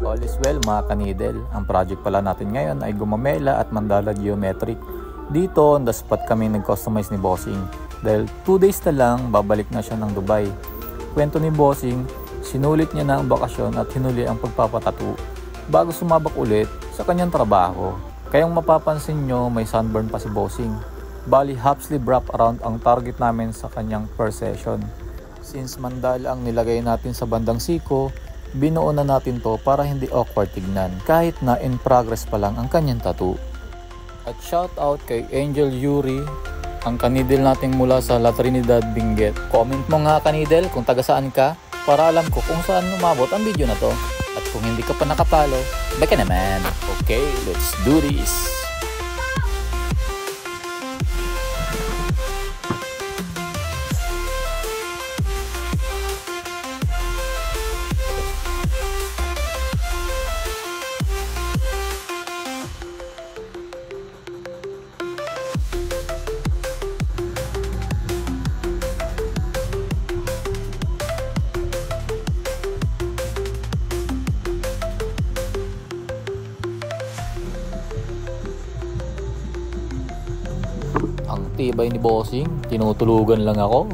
All is well mga kanidel. Ang project pala natin ngayon ay gumamela at mandala geometric. Dito on the spot kami nag-customize ni Bossing. Dahil 2 days na lang babalik na siya ng Dubai. Kwento ni Bossing, sinulit niya na ang bakasyon at hinuli ang pagpapatattoo bago sumabak ulit sa kanyang trabaho. Kayang mapapansin nyo may sunburn pa si Bossing. Bali half sleeve wrap around ang target namin sa kanyang per session. Since mandala ang nilagay natin sa bandang siko, binuo na natin to para hindi awkward tignan kahit na in progress pa lang ang kanyang tattoo. At shout out kay Angel Yuri, ang kanidel natin mula sa La Trinidad, Benguet. Comment mo nga kanidel kung taga saan ka para alam ko kung saan umabot ang video na to. At kung hindi ka pa nakapalo, baka naman. Okay, let's do this! Ang tibay ni Bossing, tinutulugan lang ako.